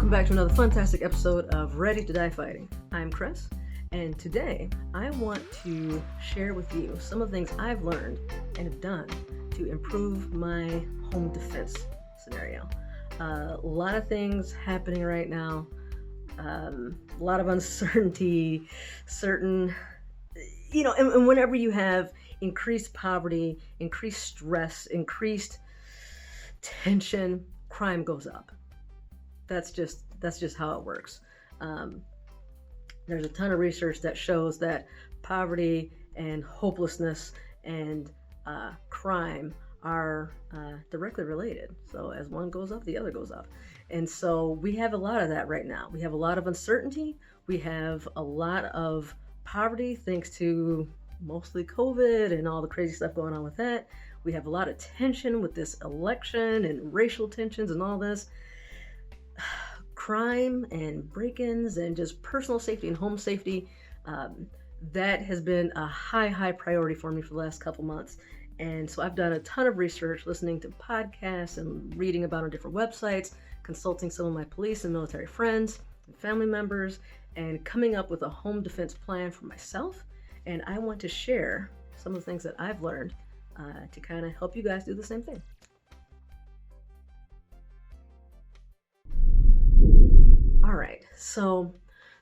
Welcome back to another fantastic episode of Ready to Die Fighting. I'm Chris, and today I want to share with you some of the things I've learned and have done to improve my home defense scenario. A lot of things happening right now, a lot of uncertainty, and whenever you have increased poverty, increased stress, increased tension, crime goes up. That's just how it works. There's a ton of research that shows that poverty and hopelessness and crime are directly related. So as one goes up, the other goes up. And so we have a lot of that right now. We have a lot of uncertainty. We have a lot of poverty thanks to mostly COVID and all the crazy stuff going on with that. We have a lot of tension with this election and racial tensions and all this. Crime and break-ins and just personal safety and home safety, that has been a high priority for me for the last couple months. And so I've done a ton of research, listening to podcasts and reading about on different websites, consulting some of my police and military friends and family members, and coming up with a home defense plan for myself. And I want to share some of the things that I've learned to kind of help you guys do the same thing. All right, so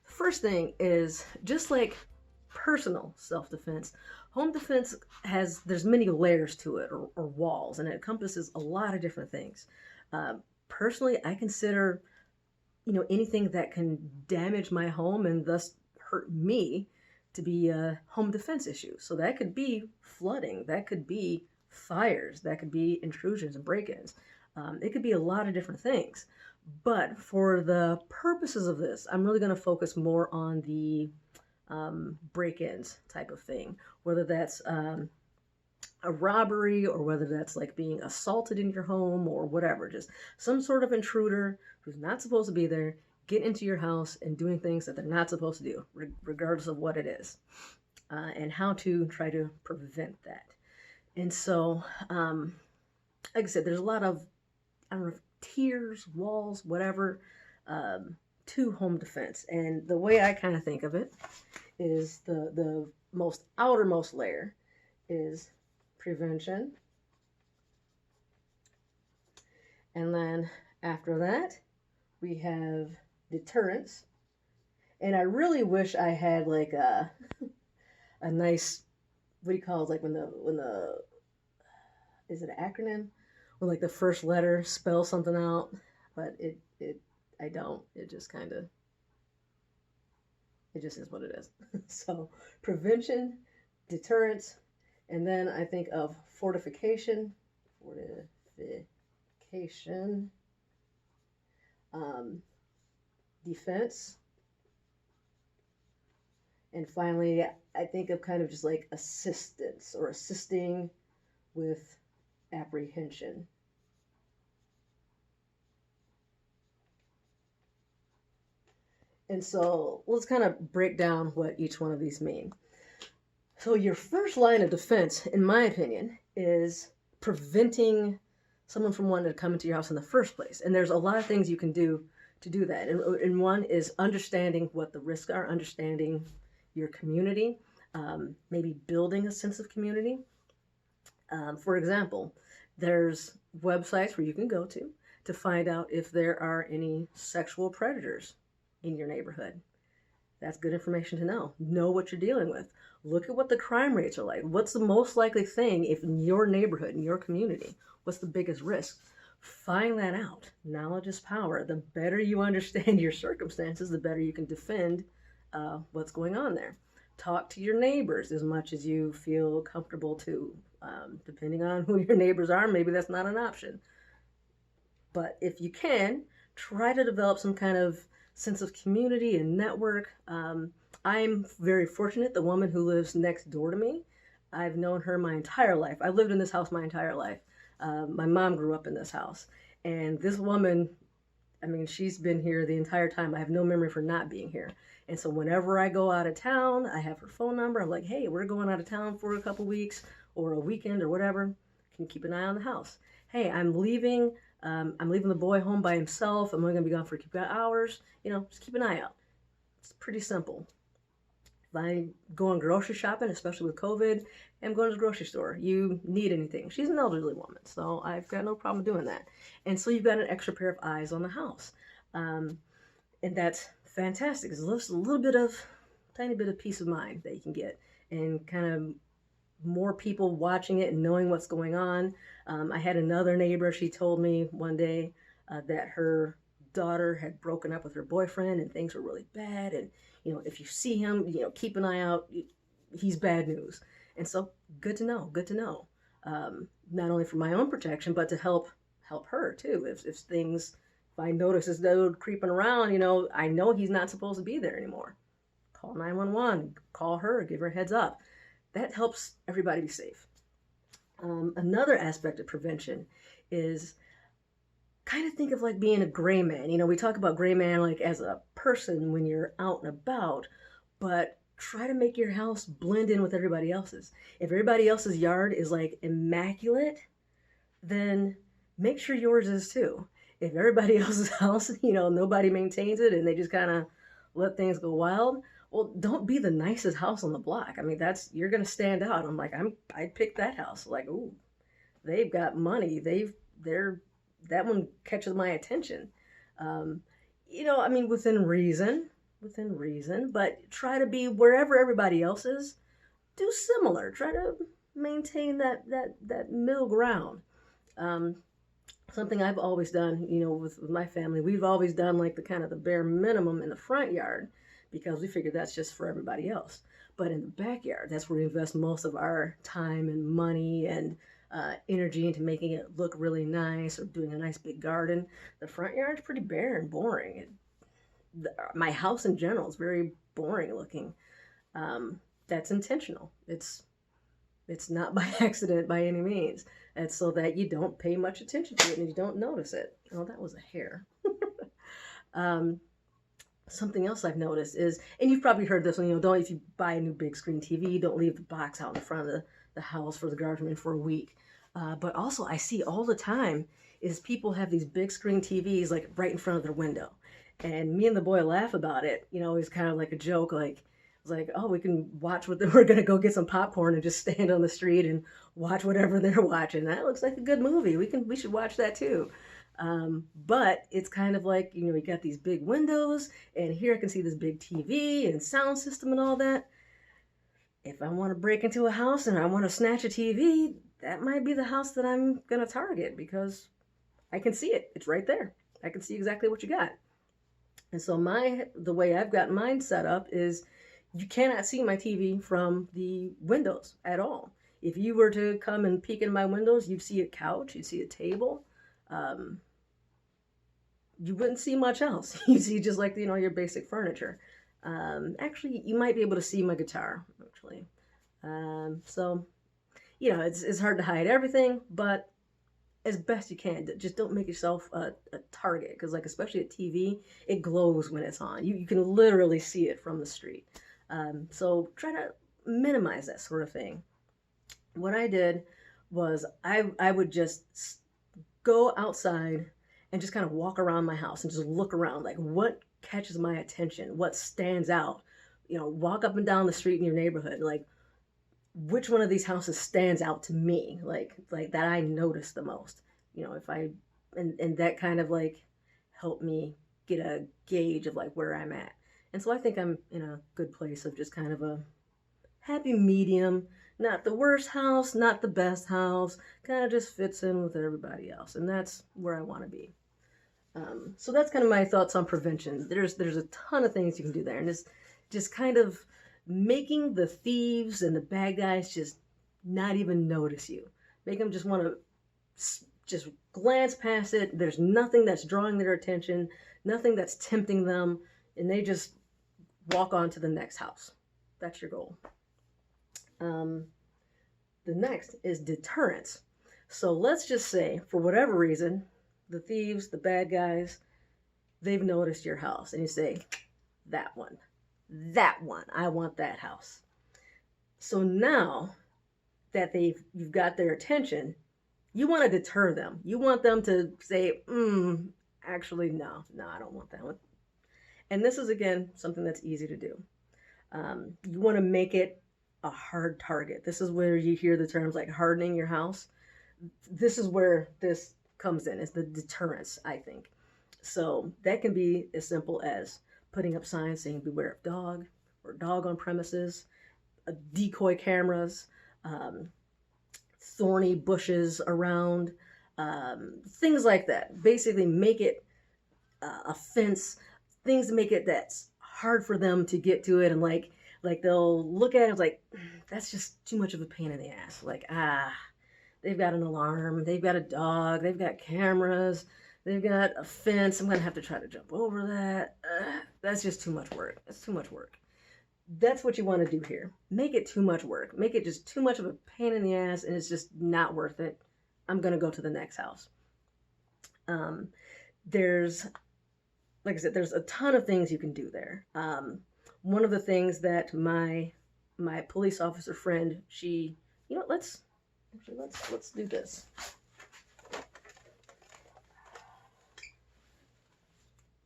the first thing is, just like personal self-defense, home defense there's many layers to it, or walls, and it encompasses a lot of different things. Personally, I consider, anything that can damage my home and thus hurt me to be a home defense issue. So that could be flooding, that could be fires, that could be intrusions and break-ins. It could be a lot of different things. But for the purposes of this, I'm really going to focus more on the break-ins type of thing, whether that's a robbery or whether that's like being assaulted in your home or whatever, just some sort of intruder who's not supposed to be there, get into your house and doing things that they're not supposed to do, regardless of what it is, and how to try to prevent that. And so, like I said, there's a lot of, tiers, walls, whatever, to home defense. And the way I kind of think of it is the most outermost layer is prevention. And then after that, we have deterrence. And I really wish I had like a nice, what do you call it? Like when the is it an acronym? When like the first letter spells something out, but I don't. It just is what it is. So prevention, deterrence, and then I think of fortification, defense, and finally I think of kind of just like assistance or assisting with apprehension. And so let's kind of break down what each one of these mean. So your first line of defense, in my opinion, is preventing someone from wanting to come into your house in the first place. And there's a lot of things you can do to do that. And one is understanding what the risks are, understanding your community, maybe building a sense of community. For example, there's websites where you can go to find out if there are any sexual predators in your neighborhood. That's good information to know. Know what you're dealing with. Look at what the crime rates are like. What's the most likely thing if in your neighborhood, in your community? What's the biggest risk? Find that out. Knowledge is power. The better you understand your circumstances, the better you can defend what's going on there. Talk to your neighbors as much as you feel comfortable to. Depending on who your neighbors are, maybe that's not an option. But if you can, try to develop some kind of sense of community and network. I'm very fortunate. The woman who lives next door to me, I've known her my entire life. I lived in this house my entire life. My mom grew up in this house. And this woman, she's been here the entire time. I have no memory of her not being here. And so whenever I go out of town, I have her phone number. I'm like, hey, we're going out of town for a couple weeks or a weekend or whatever. Can you keep an eye on the house? Hey, I'm leaving I'm leaving the boy home by himself. I'm only going to be gone for a few hours. Just keep an eye out. It's pretty simple. If I go on grocery shopping, especially with COVID, I'm going to the grocery store. You need anything. She's an elderly woman, so I've got no problem doing that. And so you've got an extra pair of eyes on the house. And that's fantastic. It's just a little bit of, tiny bit of peace of mind that you can get, and kind of more people watching it and knowing what's going on. I had another neighbor, she told me one day that her daughter had broken up with her boyfriend and things were really bad. And, if you see him, keep an eye out. He's bad news. And so good to know, good to know. Not only for my own protection, but to help her too. If I notice this dude creeping around, I know he's not supposed to be there anymore. Call 911, call her, give her a heads up. That helps everybody be safe. Another aspect of prevention is kind of think of like being a gray man. We talk about gray man like as a person when you're out and about, but try to make your house blend in with everybody else's. If everybody else's yard is like immaculate, then make sure yours is too. If everybody else's house, nobody maintains it and they just kind of let things go wild, well, don't be the nicest house on the block. I mean, you're going to stand out. I'm like, I picked that house. Like, ooh, they've got money. That one catches my attention. I mean, within reason, but try to be wherever everybody else is, do similar. Try to maintain that middle ground. Something I've always done, with my family, we've always done like the kind of the bare minimum in the front yard, because we figure that's just for everybody else. But in the backyard, that's where we invest most of our time and money and energy into making it look really nice, or doing a nice big garden. The front yard's pretty bare and boring. My house in general is very boring looking. That's intentional. It's not by accident by any means. It's so that you don't pay much attention to it and you don't notice it. Oh, that was a hair. Something else I've noticed is, and you've probably heard this one, if you buy a new big screen TV, don't leave the box out in front of the house for the garden for a week. But also I see all the time is people have these big screen TVs like right in front of their window. And me and the boy laugh about it. It's kind of like a joke, like, it's like, oh, we can watch we're going to go get some popcorn and just stand on the street and watch whatever they're watching. That looks like a good movie. We should watch that too. But it's kind of like, you got these big windows, and here I can see this big TV and sound system and all that. If I want to break into a house and I want to snatch a TV, that might be the house that I'm going to target, because I can see it. It's right there. I can see exactly what you got. And so the way I've got mine set up is you cannot see my TV from the windows at all. If you were to come and peek in my windows, you'd see a couch, you'd see a table. You wouldn't see much else. You see just like, your basic furniture. Actually, you might be able to see my guitar, actually. So, it's hard to hide everything, but as best you can, just don't make yourself a target, because like, especially at TV, it glows when it's on. You can literally see it from the street. So try to minimize that sort of thing. What I did was I would just go outside and just kind of walk around my house and just look around, like what catches my attention, what stands out. Walk up and down the street in your neighborhood, like which one of these houses stands out to me, like that I notice the most. And that kind of like helped me get a gauge of like where I'm at. And so I think I'm in a good place of just kind of a happy medium, not the worst house, not the best house, kind of just fits in with everybody else. And that's where I want to be. So that's kind of my thoughts on prevention. There's a ton of things you can do there. And it's just kind of making the thieves and the bad guys just not even notice you. Make them just want to just glance past it. There's nothing that's drawing their attention, nothing that's tempting them, and they just walk on to the next house. That's your goal. The next is deterrence. So let's just say, for whatever reason, the thieves, the bad guys, they've noticed your house, and you say, that one, I want that house. So now that you've got their attention, You want to deter them. You want them to say, actually, no, I don't want that one. And this is, again, something that's easy to do. You want to make it a hard target. This is where you hear the terms like hardening your house. This is where this comes in, is the deterrence, I think. So that can be as simple as putting up signs saying beware of dog or dog on premises, decoy cameras, um, thorny bushes around, things like that. Basically, make it a fence, things to make it that's hard for them to get to it, and like they'll look at it like that's just too much of a pain in the ass. Like they've got an alarm, they've got a dog, they've got cameras, they've got a fence. I'm gonna have to try to jump over that. That's just too much work. That's too much work. That's what you want to do here. Make it too much work. Make it just too much of a pain in the ass, and it's just not worth it. I'm gonna go to the next house. There's, like I said, there's a ton of things you can do there. One of the things that my police officer friend, she, you know, let's do this.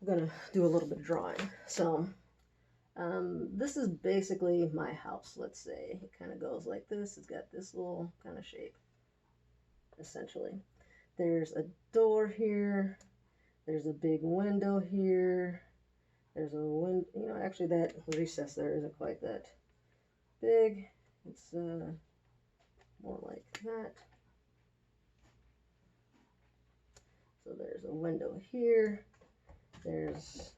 I'm gonna do a little bit of drawing. So this is basically my house. Let's say it kind of goes like this. It's got this little kind of shape, essentially. There's a door here. There's a big window here. There's a window, you know, actually that recess there isn't quite that big. It's more like that. So there's a window here. There's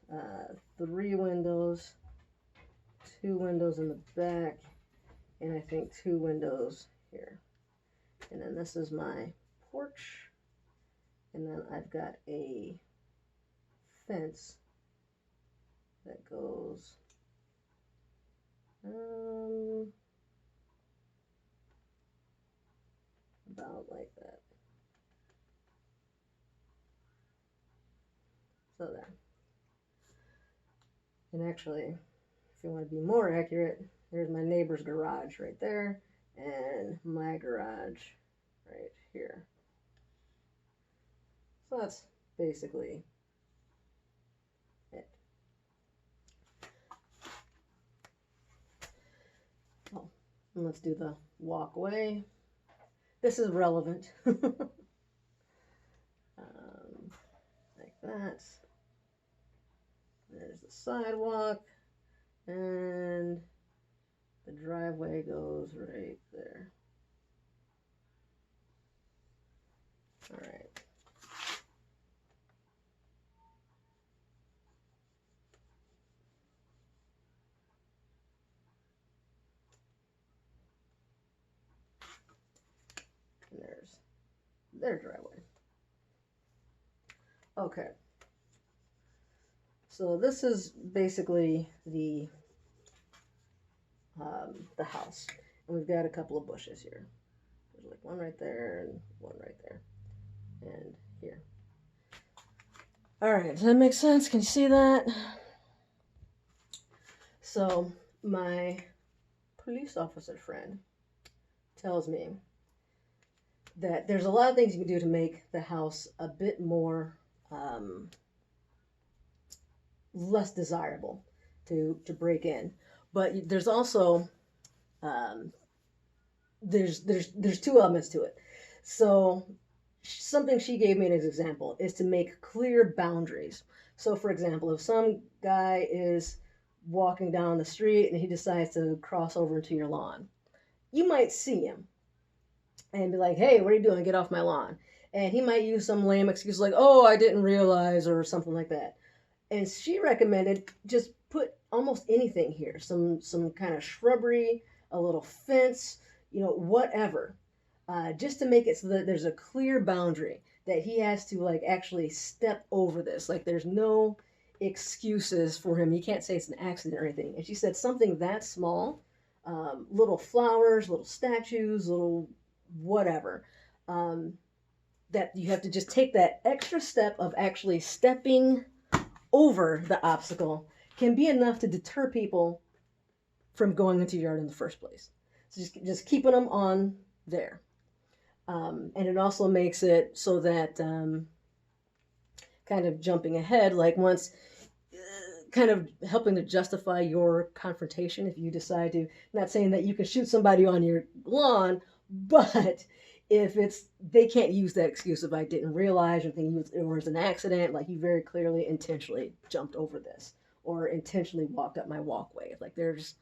3 windows, 2 windows in the back, and I think 2 windows here. And then this is my porch. And then I've got a fence that goes about like that. So there. And actually, if you want to be more accurate, there's my neighbor's garage right there, and my garage right here. So that's basically it. Oh, and let's do the walkway. This is relevant. Like that. There's the sidewalk, and the driveway goes right there. All right. And there's their driveway. Okay. So this is basically the house, and we've got a couple of bushes here. There's like one right there and one right there, and here. All right, does that make sense? Can you see that? So my police officer friend tells me that there's a lot of things you can do to make the house a bit more less desirable to break in, but there's also there's 2 elements to it. So something she gave me as an example is to make clear boundaries. So for example, if some guy is walking down the street and he decides to cross over into your lawn, you might see him and be like, hey, what are you doing? Get off my lawn. And he might use some lame excuse like, oh, I didn't realize, or something like that. And she recommended just put almost anything here, some kind of shrubbery, a little fence, you know, whatever, just to make it so that there's a clear boundary that he has to like actually step over this. Like there's no excuses for him. You can't say it's an accident or anything. And she said something that small, little flowers, little statues, little whatever, that you have to just take that extra step of actually stepping over the obstacle can be enough to deter people from going into your yard in the first place. So just keeping them on there. And it also makes it so that, kind of jumping ahead, like once, kind of helping to justify your confrontation if you decide to, not saying that you can shoot somebody on your lawn, but if it's, they can't use that excuse if I didn't realize or think it was an accident, like you very clearly intentionally jumped over this or intentionally walked up my walkway. Like there's,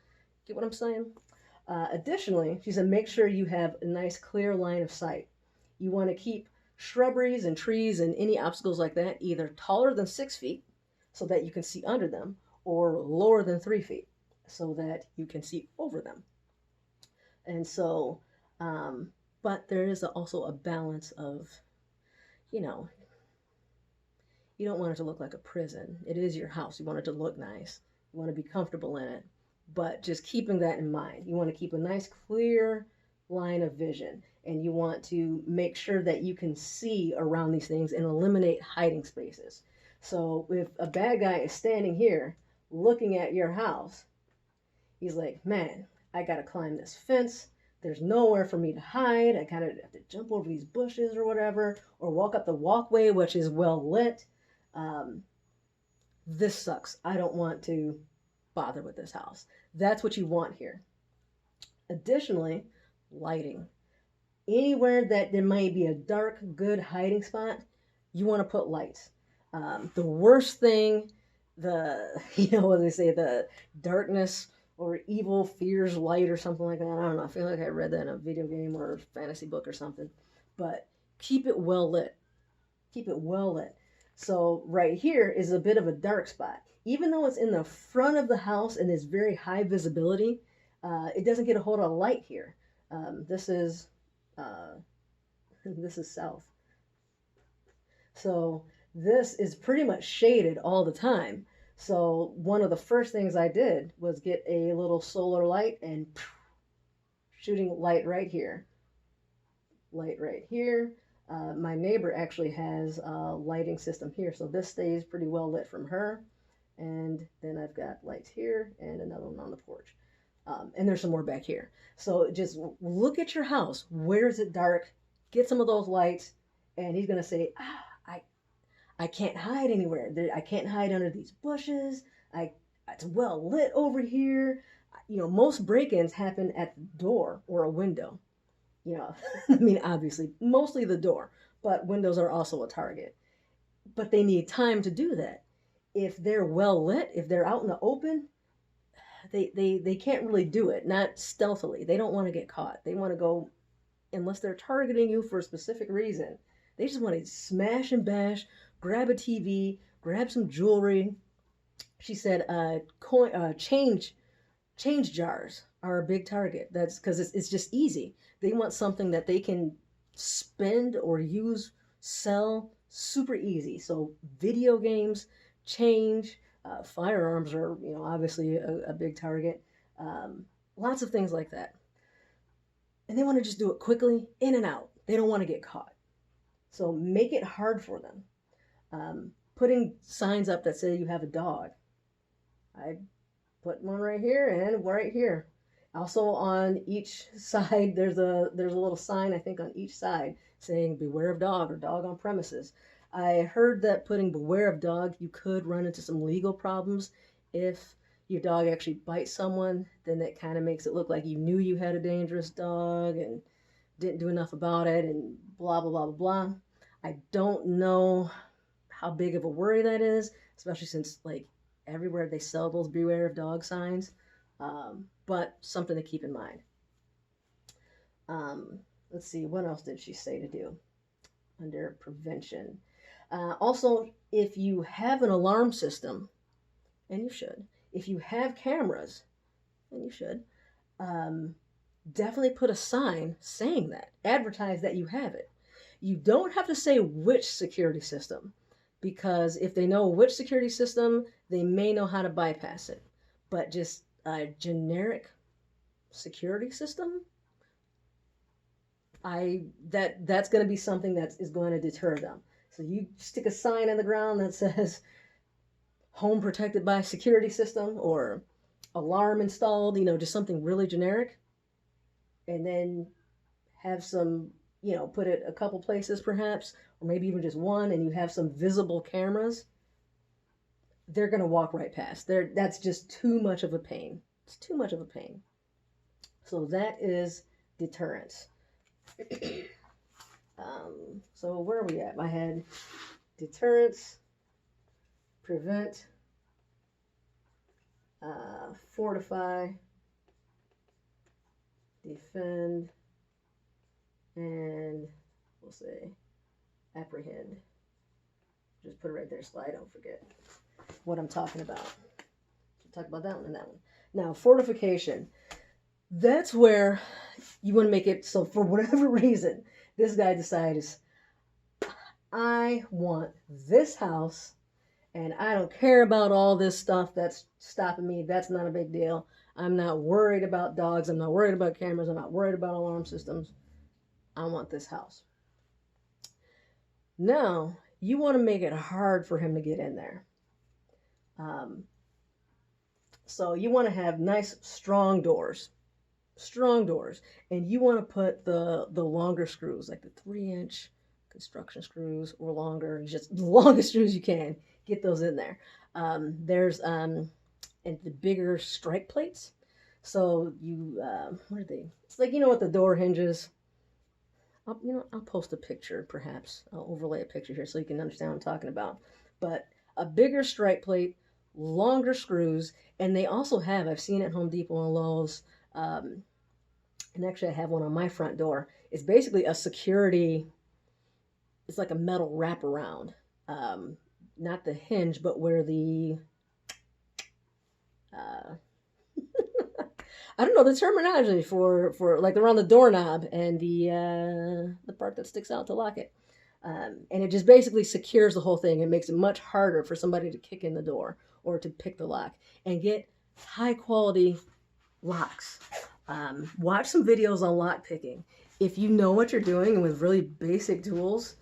get what I'm saying? Additionally, she said, make sure you have a nice clear line of sight. You want to keep shrubberies and trees and any obstacles like that either taller than 6 feet so that you can see under them, or lower than 3 feet so that you can see over them. And so, but there is also a balance of, you know, you don't want it to look like a prison. It is your house. You want it to look nice. You want to be comfortable in it. But just keeping that in mind, you want to keep a nice, clear line of vision. And you want to make sure that you can see around these things and eliminate hiding spaces. So if a bad guy is standing here looking at your house, he's like, man, I got to climb this fence. There's nowhere for me to hide. I kind of have to jump over these bushes or whatever, or walk up the walkway, which is well lit. This sucks. I don't want to bother with this house. That's what you want here. Additionally, lighting. Anywhere that there might be a dark, good hiding spot, you want to put lights. The worst thing, what they say, the darkness or evil fears light or something like that. I don't know. I feel like I read that in a video game or a fantasy book or something. But keep it well lit. Keep it well lit. So right here is a bit of a dark spot. Even though it's in the front of the house and is very high visibility, it doesn't get a hold of light here. This is south. So this is pretty much shaded all the time. So one of the first things I did was get a little solar light and shooting light right here. Light right here. My neighbor actually has a lighting system here, so this stays pretty well lit from her. And then I've got lights here and another one on the porch. And there's some more back here. So just look at your house. Where is it dark? Get some of those lights. And he's going to say, I can't hide anywhere. I can't hide under these bushes. It's well lit over here. Most break-ins happen at the door or a window. I mean, obviously, mostly the door, but windows are also a target. But they need time to do that. If they're well lit, if they're out in the open, they can't really do it, not stealthily. They don't want to get caught. They want to go, unless they're targeting you for a specific reason. They just want to smash and bash, grab a TV, grab some jewelry. She said, change jars are a big target. That's because it's just easy. They want something that they can spend or use, sell, super easy. So video games, change, firearms are, obviously a big target. Lots of things like that. And they want to just do it quickly, in and out. They don't want to get caught. So make it hard for them. Putting signs up that say you have a dog. I put one right here and right here. Also on each side, there's a little sign, I think, on each side saying beware of dog or dog on premises. I heard that putting beware of dog, you could run into some legal problems. If your dog actually bites someone, then that kind of makes it look like you knew you had a dangerous dog and didn't do enough about it and blah, blah, blah, blah, blah. I don't know how big of a worry that is, especially since, like, everywhere they sell those beware of dog signs. But something to keep in mind. Let's see, what else did she say to do under prevention? Also, if you have an alarm system, and you should, if you have cameras, and you should, definitely put a sign saying that. Advertise that you have it. You don't have to say which security system, because if they know which security system, they may know how to bypass it. But just a generic security system, that's going to be something that is going to deter them. So you stick a sign in the ground that says home protected by security system or alarm installed, just something really generic, and then have some put it a couple places perhaps, or maybe even just one, and you have some visible cameras, they're going to walk right past. That's just too much of a pain. It's too much of a pain. So that is deterrence. So where are we at? I had deterrence, prevent, fortify, defend, and we'll say apprehend. Just put it right there so I don't forget what I'm talking about. Talk about that one and that one. Now, fortification. That's where you want to make it so for whatever reason, this guy decides, I want this house and I don't care about all this stuff that's stopping me. That's not a big deal. I'm not worried about dogs. I'm not worried about cameras. I'm not worried about alarm systems. I want this house. Now, you want to make it hard for him to get in there. So you want to have nice, strong doors, and you want to put the longer screws, like the 3-inch construction screws or longer, just the longest screws you can. Get those in there. There's and the bigger strike plates. So you, what are they? It's like, with the door hinges. I'll post a picture, perhaps. I'll overlay a picture here so you can understand what I'm talking about. But a bigger strike plate, longer screws, and they also have, I've seen it at Home Depot and Lowe's, and actually I have one on my front door. It's basically a security, it's like a metal wraparound. Not the hinge, but where the, I don't know the terminology for like around the doorknob and the part that sticks out to lock it. And it just basically secures the whole thing. It makes it much harder for somebody to kick in the door or to pick the lock and get high quality locks. Watch some videos on lock picking. If you know what you're doing and with really basic tools,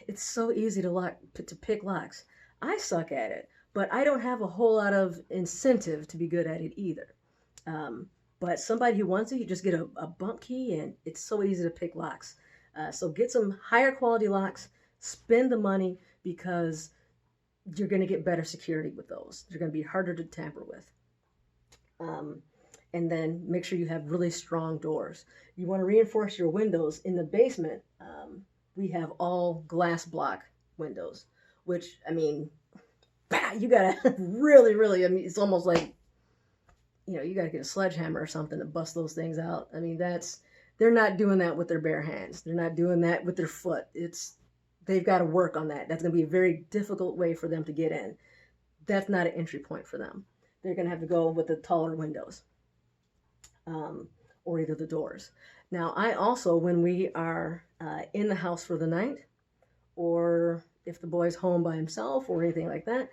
it's so easy to pick locks. I suck at it, but I don't have a whole lot of incentive to be good at it either. But somebody who wants it, you just get a bump key and it's so easy to pick locks. So get some higher quality locks, spend the money because you're going to get better security with those. They're going to be harder to tamper with. And then make sure you have really strong doors. You want to reinforce your windows. In the basement, we have all glass block windows, which, you got to really, really, it's almost like, you got to get a sledgehammer or something to bust those things out. They're not doing that with their bare hands. They're not doing that with their foot. They've got to work on that. That's going to be a very difficult way for them to get in. That's not an entry point for them. They're going to have to go with the taller windows, or either the doors. Now, I also, when we are in the house for the night, or if the boy's home by himself or anything like that,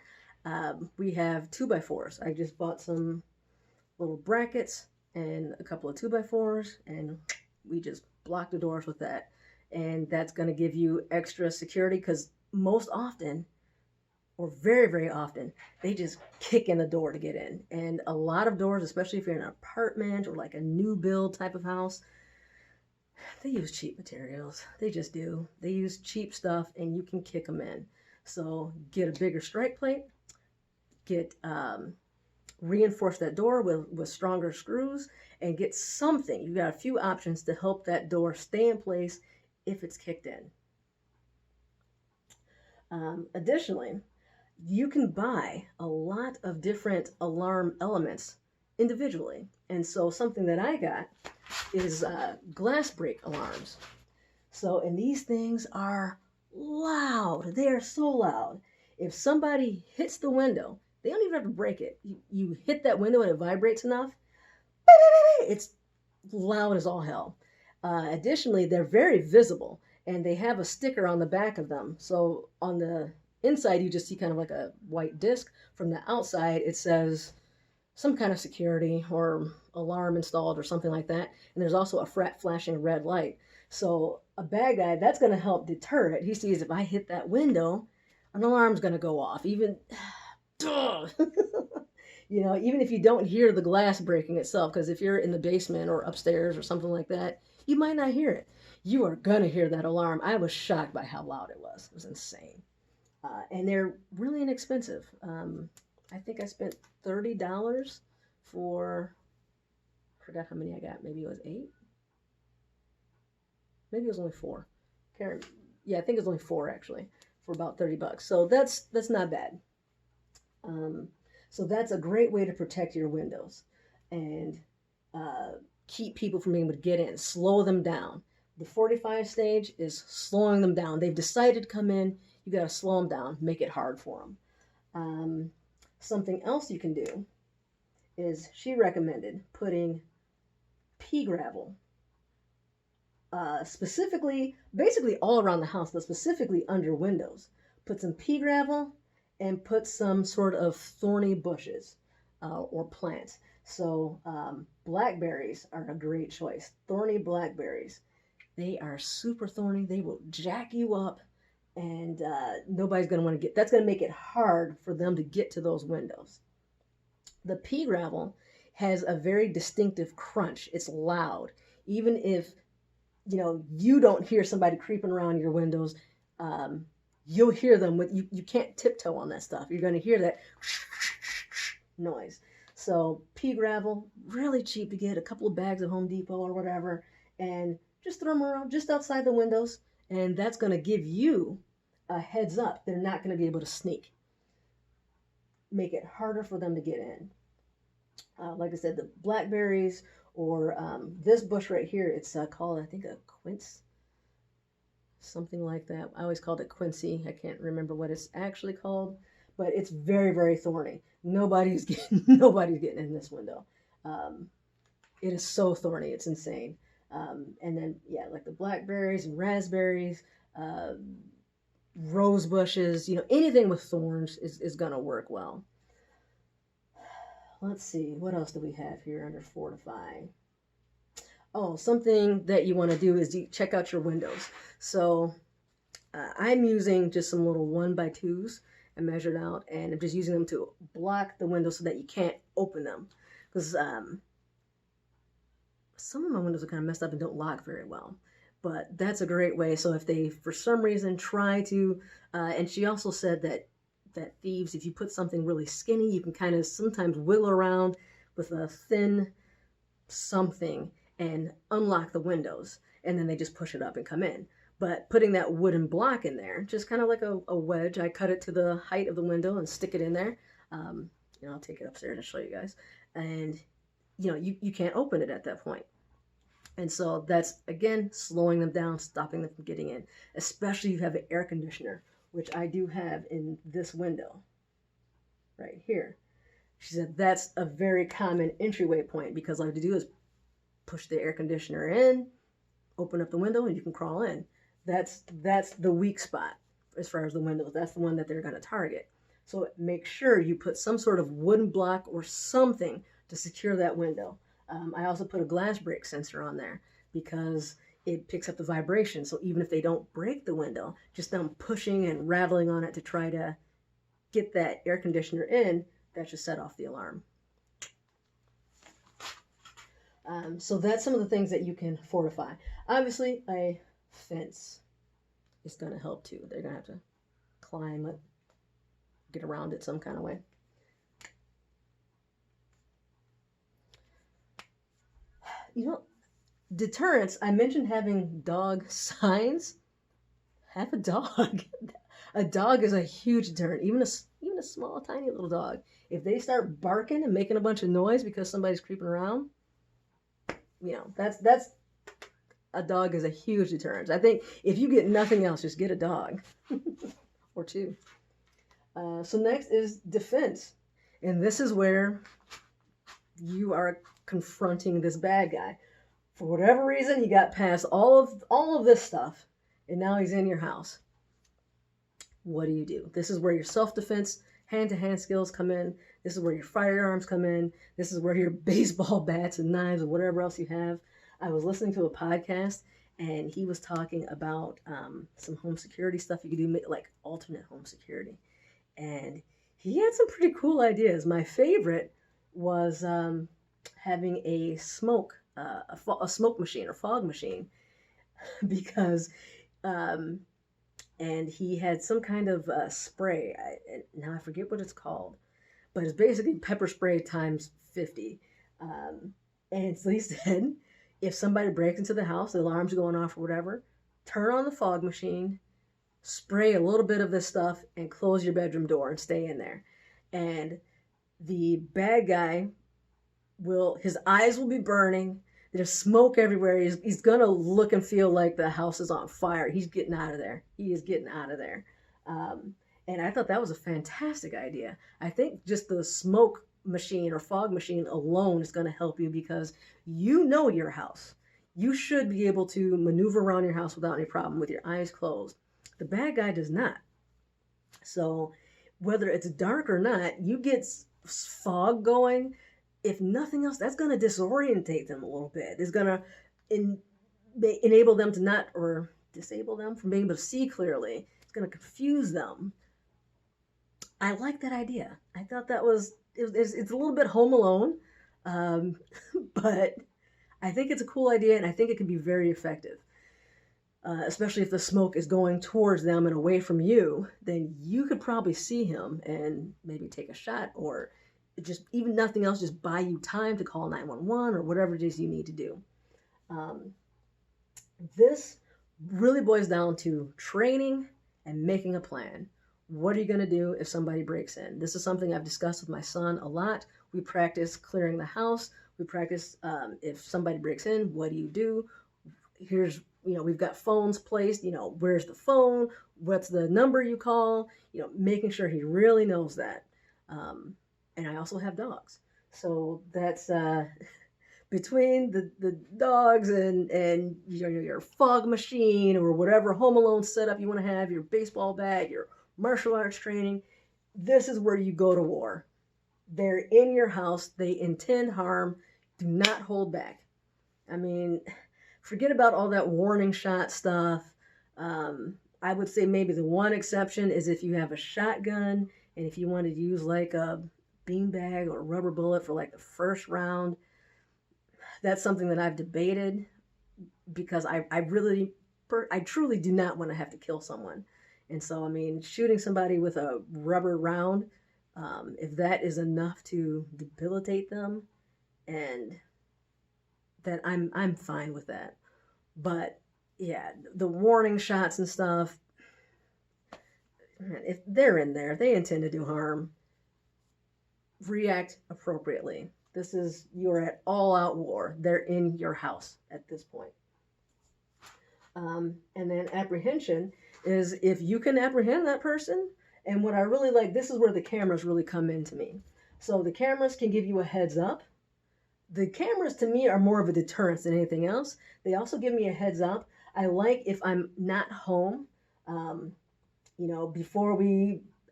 we have 2x4s. I just bought some little brackets and a couple of 2x4s, and we just block the doors with that. And that's going to give you extra security because most often, or very, very often, they just kick in the door to get in. And a lot of doors, especially if you're in an apartment or like a new build type of house, they use cheap materials. They just do. They use cheap stuff and you can kick them in. So get a bigger strike plate, reinforce that door with stronger screws, and get something. You've got a few options to help that door stay in place if it's kicked in. Additionally, you can buy a lot of different alarm elements individually. And so something that I got is glass break alarms. And these things are loud. They are so loud. If somebody hits the window, they don't even have to break it. You hit that window and it vibrates enough, it's loud as all hell. Additionally, they're very visible and they have a sticker on the back of them. So on the inside, you just see kind of like a white disc. From the outside, it says some kind of security or alarm installed or something like that. And there's also a flashing red light. So a bad guy, that's going to help deter it. He sees if I hit that window, an alarm's going to go off. Even if you don't hear the glass breaking itself, because if you're in the basement or upstairs or something like that, you might not hear it. you are gonna hear that alarm. I was shocked by how loud it was. It was insane. And they're really inexpensive. I think I spent $30 for, I forgot how many I got. Maybe it was 8. Maybe it was only 4. Can't, yeah, I think it was only 4 actually, for about $30. So that's not bad. Um, so that's a great way to protect your windows and uh, keep people from being able to get in, slow them down. The 45 stage is slowing them down. They've decided to come in. You got to slow them down, make it hard for them. Something else you can do is she recommended putting pea gravel, specifically, basically all around the house, but specifically under windows. Put some pea gravel and put some sort of thorny bushes or plants. So blackberries are a great choice. Thorny blackberries. They are super thorny. They will jack you up, and nobody's going to want to get. That's going to make it hard for them to get to those windows. The pea gravel has a very distinctive crunch. It's loud. Even if you don't hear somebody creeping around your windows, you'll hear them. You can't tiptoe on that stuff. You're going to hear that noise. So pea gravel, really cheap to get, a couple of bags at Home Depot or whatever, and just throw them around just outside the windows, and that's going to give you a heads up. They're not going to be able to sneak. Make it harder for them to get in. Like I said, the blackberries or this bush right here, it's called, I think, a quince, something like that. I always called it Quincy. I can't remember what it's actually called, but it's very, very thorny. Nobody's getting in this window. It is so thorny. It's insane. And then, yeah, like the blackberries and raspberries, rose bushes, anything with thorns is going to work well. Let's see, what else do we have here under Fortify? Oh, something that you want to do is check out your windows. So I'm using just some little 1x2s I measured out, and I'm just using them to block the windows so that you can't open them. Because some of my windows are kind of messed up and don't lock very well. But that's a great way. So if they, for some reason, try to, and she also said that thieves, if you put something really skinny, you can kind of sometimes wiggle around with a thin something and unlock the windows, and then they just push it up and come in. But putting that wooden block in there, just kind of like a wedge, I cut it to the height of the window and stick it in there. I'll take it upstairs and show you guys. And you can't open it at that point. And so that's, again, slowing them down, stopping them from getting in, especially if you have an air conditioner, which I do have in this window right here. She said that's a very common entryway point, because all you have to do is push the air conditioner in, open up the window, and you can crawl in. That's the weak spot as far as the windows. That's the one that they're going to target. So make sure you put some sort of wooden block or something to secure that window. I also put a glass break sensor on there because it picks up the vibration. So even if they don't break the window, just them pushing and rattling on it to try to get that air conditioner in, that should set off the alarm. So that's some of the things that you can fortify. Obviously, a fence is going to help too. They're going to have to climb it, get around it some kind of way. Deterrence, I mentioned having dog signs. Have a dog. A dog is a huge deterrent. Even a small, tiny little dog. If they start barking and making a bunch of noise because somebody's creeping around, that's a dog is a huge deterrent. I think if you get nothing else, just get a dog or 2. So next is defense, and this is where you are confronting this bad guy. For whatever reason, he got past all of this stuff, and now he's in your house. What do? This is where your self-defense, hand-to-hand skills come in. This is where your firearms come in. This is where your baseball bats and knives and whatever else you have. I was listening to a podcast, and he was talking about some home security stuff you could do, like alternate home security. And he had some pretty cool ideas. My favorite was having a smoke machine or fog machine because, um, and he had some kind of spray. Now I forget what it's called, but it's basically pepper spray times 50. Um, and so he said, if somebody breaks into the house, the alarm's going off or whatever, turn on the fog machine, spray a little bit of this stuff, and close your bedroom door and stay in there. And the bad guy his eyes will be burning. There's smoke everywhere. He's gonna look and feel like the house is on fire. He's getting out of there. He is getting out of there. Um, and I thought that was a fantastic idea. I think just the smoke machine or fog machine alone is going to help you because you know your house. You should be able to maneuver around your house without any problem with your eyes closed. The bad guy does not. So whether it's dark or not, you get fog going. If nothing else, that's going to disorientate them a little bit. It's going to enable them to not, or disable them from being able to see clearly. It's going to confuse them. I like that idea. I thought that it's a little bit Home Alone, um, but I think it's a cool idea and I think it can be very effective. Especially if the smoke is going towards them and away from you, then you could probably see him and maybe take a shot or just even nothing else, just buy you time to call 911 or whatever it is you need to do. Um, this really boils down to training and making a plan. What are you going to do if somebody breaks in? This is something I've discussed with my son a lot. We practice clearing the house. We practice if somebody breaks in, what do you do? Here's, we've got phones placed, where's the phone? What's the number you call? Making sure he really knows that. And I also have dogs. So that's between the dogs and your fog machine or whatever Home Alone setup you want to have, your baseball bat, your martial arts training, this is where you go to war. They're in your house. They intend harm. Do not hold back. I mean, forget about all that warning shot stuff. I would say maybe the one exception is if you have a shotgun and if you want to use like a beanbag or rubber bullet for like the first round. That's something that I've debated because I truly do not want to have to kill someone. And so, I mean, shooting somebody with a rubber round, if that is enough to debilitate them, and then I'm fine with that. But yeah, the warning shots and stuff, man, if they're in there, they intend to do harm. React appropriately. You're at all out war. They're in your house at this point. And then apprehension is if you can apprehend that person. And what I really like, this is where the cameras really come into me. So the cameras can give you a heads up. The cameras to me are more of a deterrence than anything else. They also give me a heads up. I like if I'm not home, before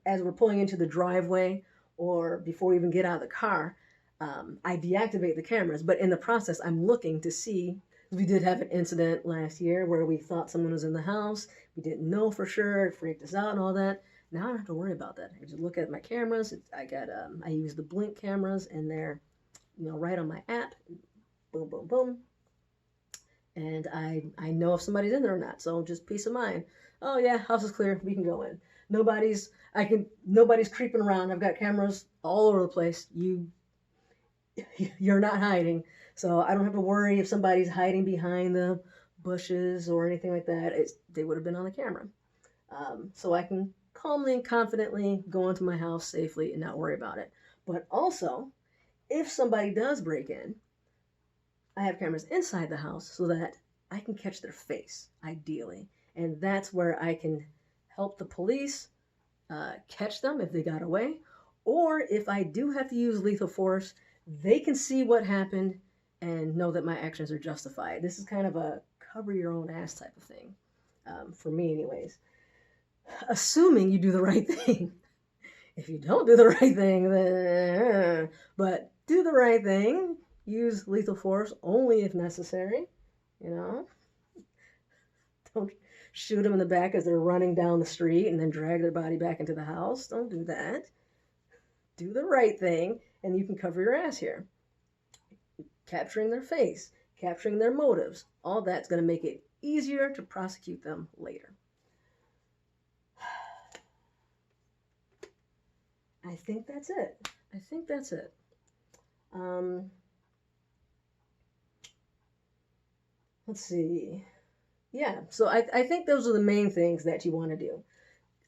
as we're pulling into the driveway or before we even get out of the car, I deactivate the cameras. But in the process, I'm looking to see. We did have an incident last year where we thought someone was in the house. We didn't know for sure. It freaked us out and all that. Now I don't have to worry about that. I just look at my cameras. I use the Blink cameras and they're, right on my app. Boom, boom, boom. And I know if somebody's in there or not. So just peace of mind. Oh yeah, house is clear. We can go in. Nobody's creeping around. I've got cameras all over the place. You're not hiding. So I don't have to worry if somebody's hiding behind the bushes or anything like that. They would have been on the camera. So I can calmly and confidently go into my house safely and not worry about it. But also, if somebody does break in, I have cameras inside the house so that I can catch their face, ideally. And that's where I can help the police catch them if they got away. Or if I do have to use lethal force, they can see what happened and know that my actions are justified. This is kind of a cover your own ass type of thing, for me anyways. Assuming you do the right thing. If you don't do the right thing, then... But do the right thing. Use lethal force only if necessary. Don't shoot them in the back as they're running down the street and then drag their body back into the house. Don't do that. Do the right thing, and you can cover your ass here. Capturing their face, capturing their motives, all that's going to make it easier to prosecute them later. I think that's it. I think that's it. Let's see. Yeah, so I think those are the main things that you want to do.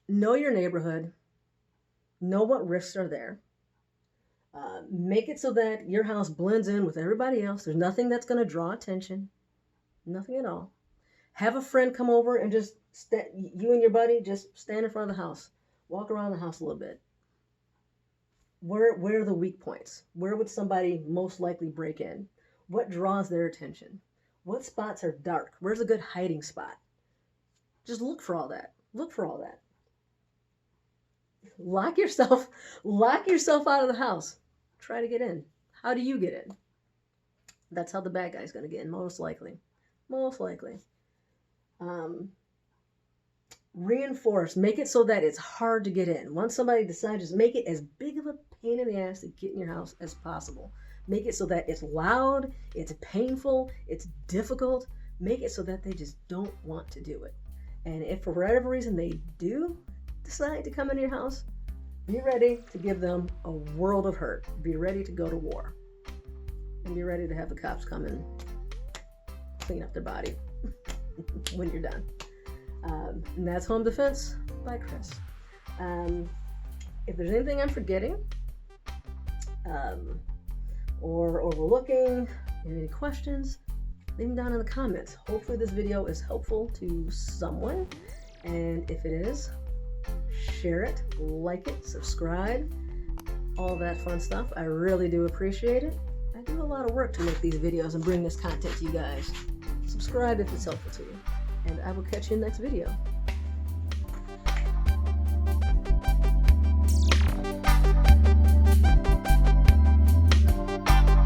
Know your neighborhood. Know what risks are there. Make it so that your house blends in with everybody else. There's nothing that's going to draw attention. Nothing at all. Have a friend come over and just, you and your buddy, just stand in front of the house. Walk around the house a little bit. Where are the weak points? Where would somebody most likely break in? What draws their attention? What spots are dark? Where's a good hiding spot? Just look for all that. Look for all that. Lock yourself out of the house. Try to get in. How do you get in? That's how the bad guy's going to get in, most likely. Most likely. Reinforce. Make it so that it's hard to get in. Once somebody decides, just make it as big of a pain in the ass to get in your house as possible. Make it so that it's loud, it's painful, it's difficult. Make it so that they just don't want to do it. And if for whatever reason they do decide to come into your house, be ready to give them a world of hurt. Be ready to go to war. And be ready to have the cops come and clean up their body when you're done. And that's Home Defense by Chris. If there's anything I'm forgetting or overlooking, any questions, leave them down in the comments. Hopefully this video is helpful to someone. And if it is, share it, like it, subscribe, all that fun stuff. I really do appreciate it. I do a lot of work to make these videos and bring this content to you guys. Subscribe if it's helpful to you. And I will catch you in the next video.